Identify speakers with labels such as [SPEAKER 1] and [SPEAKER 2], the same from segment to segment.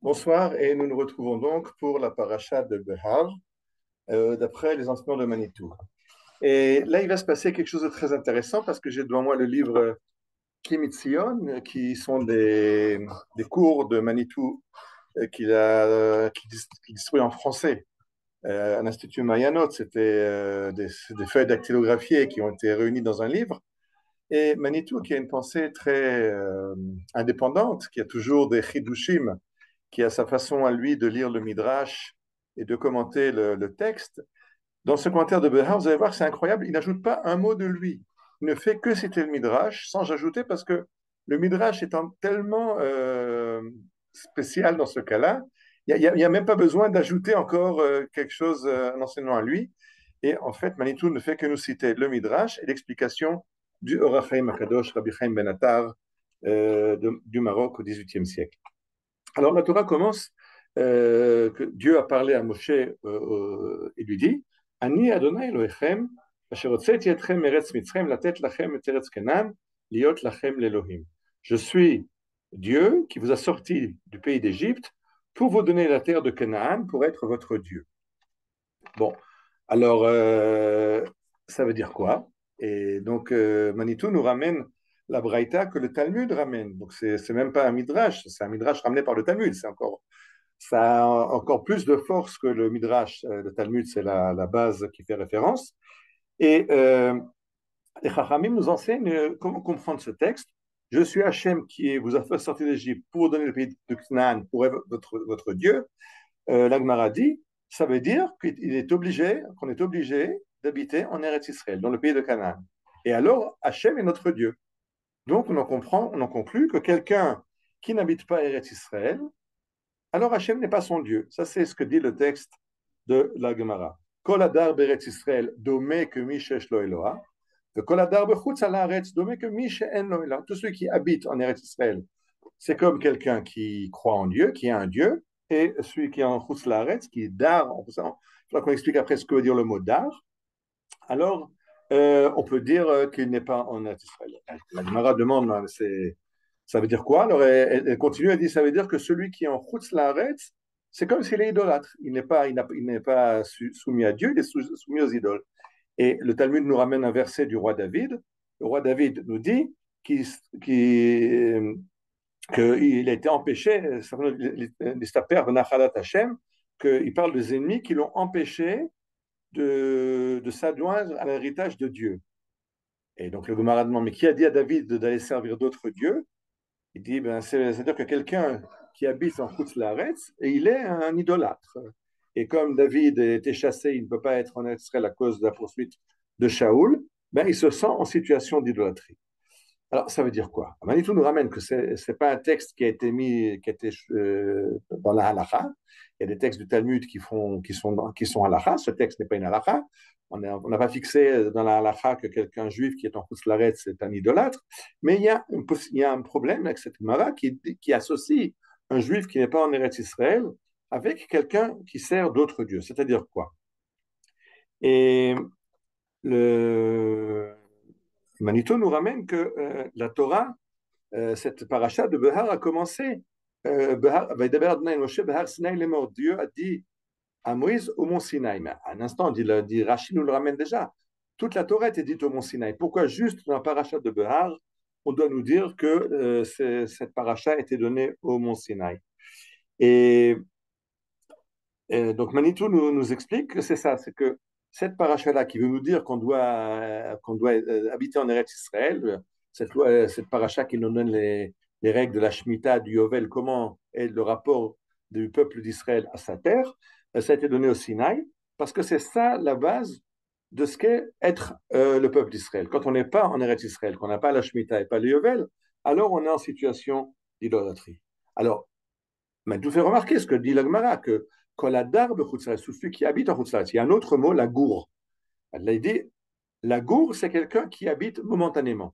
[SPEAKER 1] Bonsoir et nous nous retrouvons donc pour la paracha de Behar, d'après les enseignements de Manitou. Et là, il va se passer quelque chose de très intéressant parce que j'ai devant moi le livre Kimitzion, qui sont des cours de Manitou qu'il distribue en français à l'Institut Mayanot. C'était des feuilles dactylographiées qui ont été réunies dans un livre. Et Manitou, qui a une pensée très indépendante, qui a toujours des chidushim, qui a sa façon à lui de lire le Midrash et de commenter le texte. Dans ce commentaire de Behar, vous allez voir que c'est incroyable, il n'ajoute pas un mot de lui. Il ne fait que citer le Midrash sans ajouter parce que le Midrash étant tellement spécial dans ce cas-là, il n'y a, même pas besoin d'ajouter encore quelque chose, un enseignement à lui. Et en fait, Manitou ne fait que nous citer le Midrash et l'explication du Or HaChaim Akadosh, Rabbi Chaim Ben Attar, du Maroc au XVIIIe siècle. Alors la Torah commence que Dieu a parlé à Moshe et lui dit Ani Adonai Elohechem, asher hotzeti etchem meretz Mitzrayim latet lachem et eretz Canaan liot lachem l'Elohim. Je suis Dieu qui vous a sorti du pays d'Égypte pour vous donner la terre de Canaan pour être votre Dieu. Bon, alors ça veut dire quoi? Et donc Manitou nous ramène la Braïta que le Talmud ramène. Donc c'est même pas un midrash, c'est un midrash ramené par le Talmud. C'est encore Ça a encore plus de force que le midrash. Le Talmud, c'est la base qui fait référence. Et les Chachamim nous enseignent comment comprendre ce texte. Je suis Hachem qui vous a fait sortir d'Égypte pour vous donner le pays de Canaan pour être votre Dieu. L'Agmara dit, ça veut dire qu'on est obligé d'habiter en Eretz Israël, dans le pays de Canaan. Et alors, Hachem est notre Dieu. Donc, on en conclut que quelqu'un qui n'habite pas Eretz Israël, alors Hachem n'est pas son Dieu. Ça, c'est ce que dit le texte de la Gemara. Kol adar beretz Israël domé que mi shesh lo Eloah, de kol adar bechutz haaretz domé que mi she'en lo Eloah. Tous ceux qui habitent en Eretz Israël, c'est comme quelqu'un qui croit en Dieu, qui a un Dieu, et celui qui est en chutz laaretz, qui est dar. Il faudra qu'on explique après ce que veut dire le mot dar. Alors, on peut dire qu'il n'est pas en Eretz Israël. La Gemara demande, ça veut dire quoi? Alors, elle continue, elle dit, ça veut dire que celui qui est en chutz laaretz, c'est comme s'il est idolâtre. Il n'est pas soumis à Dieu, il est soumis aux idoles. Et le Talmud nous ramène un verset du roi David. Le roi David nous dit qu'il a été empêché, qu'il parle des ennemis qui l'ont empêché de s'adjoindre à l'héritage de Dieu. Et donc le Gemara demande, mais qui a dit à David d'aller servir d'autres dieux? Il dit, ben, c'est-à-dire que quelqu'un qui habite en Chutz Laaretz, et il est un idolâtre. Et comme David était chassé, il ne peut pas être en Israël à cause de la poursuite de Shaoul, ben, il se sent en situation d'idolâtrie. Alors, ça veut dire quoi? Manitou nous ramène que ce n'est pas un texte qui a été mis, qui a été dans la halakha. Il y a des textes du Talmud qui sont halakha. Ce texte n'est pas une halakha. On n'a pas fixé dans la halakha que quelqu'un juif qui est en Chutz Laaretz c'est un idolâtre. Mais il y a un problème avec cette Gemara qui associe un juif qui n'est pas en Eretz Israël avec quelqu'un qui sert d'autres dieux. C'est-à-dire quoi? Et le Manitou nous ramène que la Torah, cette paracha de Behar a commencé. Dieu a dit à Moïse au mont Sinaï. Mais à un instant, dit Rachid nous le ramène déjà. Toute la Torah était dite au mont Sinaï. Pourquoi juste dans la paracha de Behar, on doit nous dire que cette paracha a été donnée au mont Sinaï? Et, donc Manitou nous explique que c'est ça, c'est que cette paracha-là qui veut nous dire qu'on doit habiter en Eretz Israël, cette paracha qui nous donne les règles de la Shemitah, du Yovel, comment est le rapport du peuple d'Israël à sa terre, ça a été donné au Sinaï, parce que c'est ça la base de ce qu'est être le peuple d'Israël. Quand on n'est pas en Eretz Israël, qu'on n'a pas la Shemitah et pas le Yovel, alors on est en situation d'idolâtrie. Alors, mais tout fait remarquer ce que dit l'Agmara, que Koladar celui qui habite en Chutz, il y a un autre mot, la gour. Elle dit, la gour, c'est quelqu'un qui habite momentanément.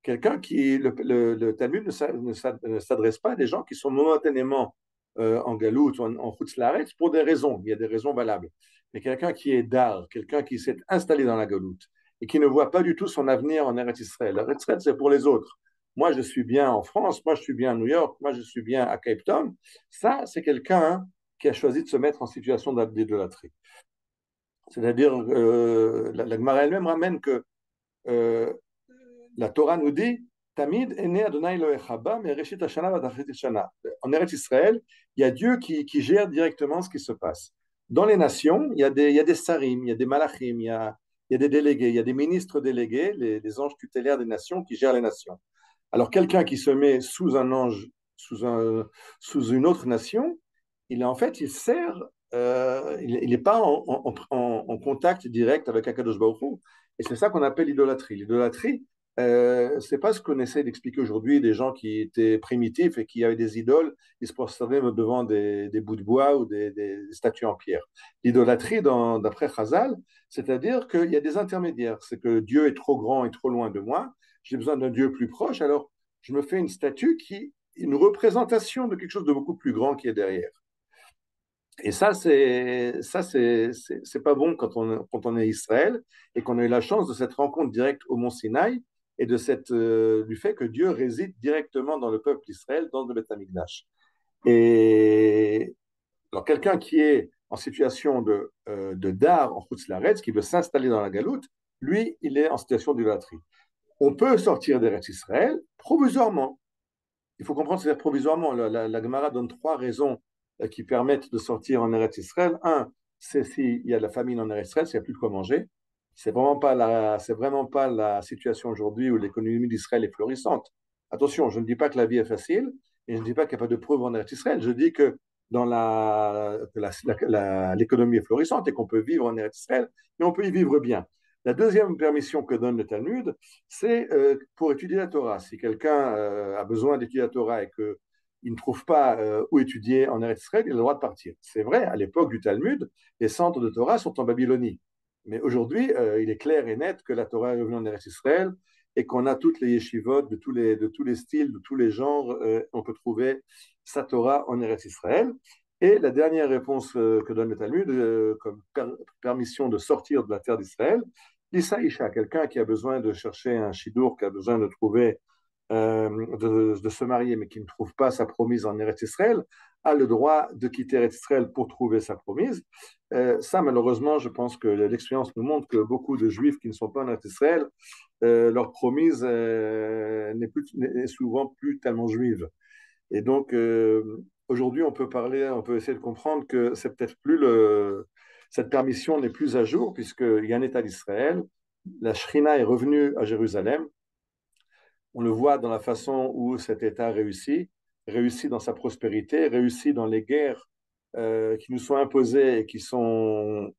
[SPEAKER 1] Quelqu'un qui, le Talmud ne s'adresse pas à des gens qui sont momentanément en galoute ou en Chutz Laaretz pour des raisons. Il y a des raisons valables. Mais quelqu'un qui est dar, quelqu'un qui s'est installé dans la galoute et qui ne voit pas du tout son avenir en Eretz Israël. Eretz Israël, c'est pour les autres. moi je suis bien en France, moi je suis bien à New York, moi je suis bien à Cape Town, ça c'est quelqu'un qui a choisi de se mettre en situation d'idolâtrie. C'est-à-dire, la Gemara elle-même ramène que euh, la Torah nous dit Tamid ene Adonai Elohecha ba mereshit hashana va tachrit hashana. En Eretz Israël, il y a Dieu qui gère directement ce qui se passe. Dans les nations, il y a des sarim, il y a des malachim, il y a des délégués, il y a des ministres délégués, les anges tutélaires des nations qui gèrent les nations. Alors, quelqu'un qui se met sous un ange, sous une autre nation, en fait, il sert, il n'est pas en contact direct avec Akadosh Baruch Hu. Et c'est ça qu'on appelle l'idolâtrie. L'idolâtrie, c'est pas ce qu'on essaie d'expliquer aujourd'hui des gens qui étaient primitifs et qui avaient des idoles, ils se prosternaient devant des bouts de bois ou des statues en pierre. L'idolâtrie, d'après Chazal, c'est-à-dire qu'il y a des intermédiaires. C'est que Dieu est trop grand et trop loin de moi, j'ai besoin d'un Dieu plus proche, alors je me fais une statue qui une représentation de quelque chose de beaucoup plus grand qui est derrière. Et c'est pas bon quand on est Israël et qu'on a eu la chance de cette rencontre directe au Mont Sinaï et du fait que Dieu réside directement dans le peuple d'Israël, dans le Beth Amikdash. Et alors quelqu'un qui est en situation de dar en Chutz Laretz, qui veut s'installer dans la Galoute, lui, il est en situation d'idolâtrie. On peut sortir d'Eretz Israël provisoirement. Il faut comprendre, c'est provisoirement. La Gemara donne trois raisons qui permettent de sortir en Eretz Israël. Un, c'est s'il y a de la famine en Eretz Israël, s'il n'y a plus de quoi manger. C'est vraiment pas la situation aujourd'hui où l'économie d'Israël est florissante. Attention, je ne dis pas que la vie est facile et je ne dis pas qu'il n'y a pas de preuves en Eretz Israël. Je dis que l'économie est florissante et qu'on peut vivre en Eretz Israël, mais on peut y vivre bien. La deuxième permission que donne le Talmud, c'est pour étudier la Torah. Si quelqu'un a besoin d'étudier la Torah et qu'il ne trouve pas où étudier en Eretz Israël, il a le droit de partir. C'est vrai, à l'époque du Talmud, les centres de Torah sont en Babylonie. Mais aujourd'hui, il est clair et net que la Torah est revenue en Eretz Israël et qu'on a toutes les yeshivot de tous les styles, de tous les genres. On peut trouver sa Torah en Eretz Israël. Et la dernière réponse que donne le Talmud, comme permission de sortir de la terre d'Israël, Lisa Isha, quelqu'un qui a besoin de chercher un shidour, qui a besoin de trouver, de se marier, mais qui ne trouve pas sa promise en Eretz Israël, a le droit de quitter Eretz Israël pour trouver sa promise. Ça, malheureusement, je pense que l'expérience nous montre que beaucoup de juifs qui ne sont pas en Eretz Israël, leur promise n'est souvent plus tellement juive. Et donc, aujourd'hui, on peut essayer de comprendre que c'est peut-être plus cette permission n'est plus à jour, puisqu'il y a un État d'Israël. La Shrina est revenue à Jérusalem. On le voit dans la façon où cet État réussit dans sa prospérité, réussit dans les guerres qui nous sont imposées et qui sont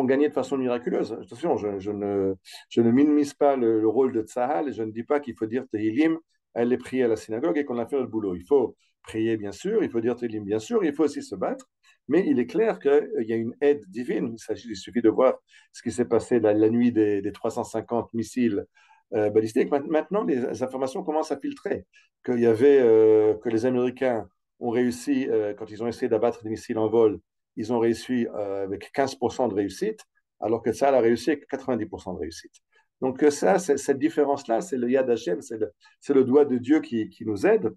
[SPEAKER 1] gagnées de façon miraculeuse. Attention, je ne minimise pas le rôle de Tzahal et je ne dis pas qu'il faut dire Tehillim, aller prier à la synagogue et qu'on a fait notre boulot. Il faut prier, bien sûr, il faut dire Tehillim, bien sûr, il faut aussi se battre, mais il est clair qu'il y a une aide divine. Il suffit de voir ce qui s'est passé la nuit des 350 missiles balistiques. Maintenant, les informations commencent à filtrer que les Américains ont réussi, quand ils ont essayé d'abattre des missiles en vol, ils ont réussi avec 15% de réussite, alors que ça a réussi avec 90% de réussite. Donc ça, cette différence-là, c'est le Yad Hashem, c'est le doigt de Dieu qui nous aide.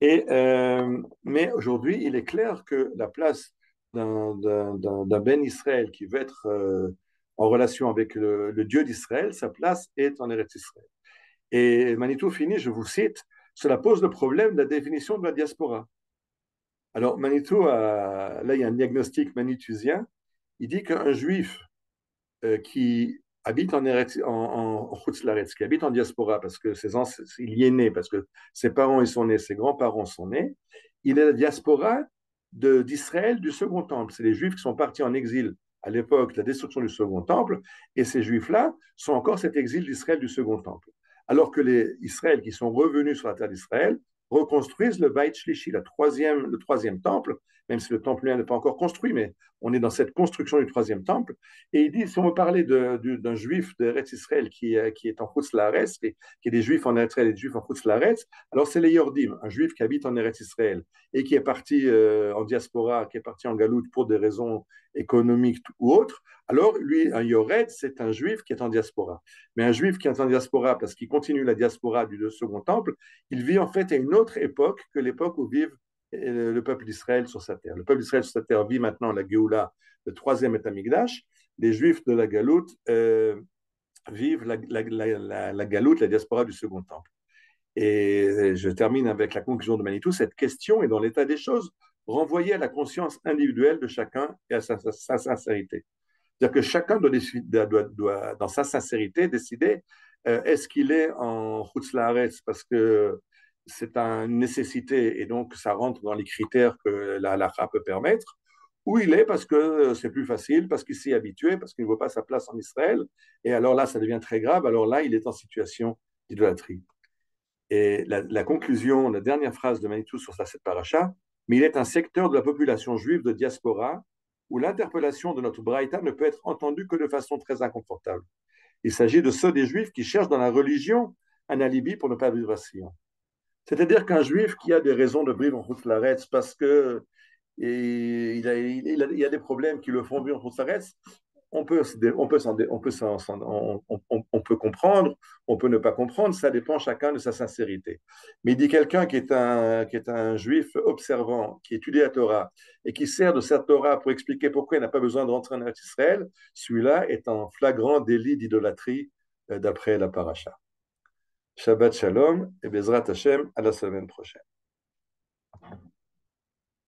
[SPEAKER 1] Mais aujourd'hui, il est clair que la place d'un Ben Israël qui veut être en relation avec le Dieu d'Israël, sa place est en Eretz Israël. Et Manitou finit, je vous cite, cela pose le problème de la définition de la diaspora. Alors, Manitou, là, il y a un diagnostic manitusien. Il dit qu'un juif qui habite en Chutz Laretz, qui habite en diaspora, parce que il y est né, parce que ses parents y sont nés, ses grands-parents sont nés, il est la diaspora d'Israël du Second Temple. C'est les juifs qui sont partis en exil à l'époque de la destruction du Second Temple, et ces juifs-là sont encore cet exil d'Israël du Second Temple. Alors que les Israël qui sont revenus sur la terre d'Israël reconstruisent le Beit Shlishi, le troisième temple, même si le temple n'est pas encore construit, mais on est dans cette construction du troisième temple. Et il dit, si on veut parler d'un juif d'Eretz Israël qui est en Chutz Laaretz, qui est des juifs en Eretz Israël et des juifs en Chutz Laaretz, alors c'est les Yordim, un juif qui habite en Eretz Israël et qui est parti en diaspora, qui est parti en galoute pour des raisons économique ou autre, alors lui, un Yored, c'est un juif qui est en diaspora. Mais un juif qui est en diaspora, parce qu'il continue la diaspora du Second Temple, il vit en fait à une autre époque que l'époque où vit le peuple d'Israël sur sa terre. Le peuple d'Israël sur sa terre vit maintenant la Géoula, le troisième État-Migdash. Les juifs de la Galoute vivent la Galoute, la diaspora du Second Temple. Et je termine avec la conclusion de Manitou. Cette question est dans l'état des choses renvoyée à la conscience individuelle de chacun et à sa sincérité. C'est-à-dire que chacun doit, dans sa sincérité, décider est-ce qu'il est en Hutzlaaretz parce que c'est une nécessité et donc ça rentre dans les critères que la halakha peut permettre, ou il est parce que c'est plus facile, parce qu'il s'y est habitué, parce qu'il ne voit pas sa place en Israël, et alors là, ça devient très grave, alors là, il est en situation d'idolâtrie. Et la conclusion, la dernière phrase de Manitou sur cette paracha, mais il est un secteur de la population juive de diaspora où l'interpellation de notre Braïta ne peut être entendue que de façon très inconfortable. Il s'agit de ceux des juifs qui cherchent dans la religion un alibi pour ne pas vivre à Sion. C'est-à-dire qu'un juif qui a des raisons de vivre en Routelaretz parce que il y a des problèmes qui le font vivre en Routelaretz, on peut comprendre, on peut ne pas comprendre, ça dépend chacun de sa sincérité. Mais il dit quelqu'un qui est un juif observant, qui étudie la Torah et qui sert de cette Torah pour expliquer pourquoi il n'a pas besoin de rentrer en Israël, celui-là est en flagrant délit d'idolâtrie d'après la paracha. Shabbat Shalom et Bezrat Hashem à la semaine prochaine.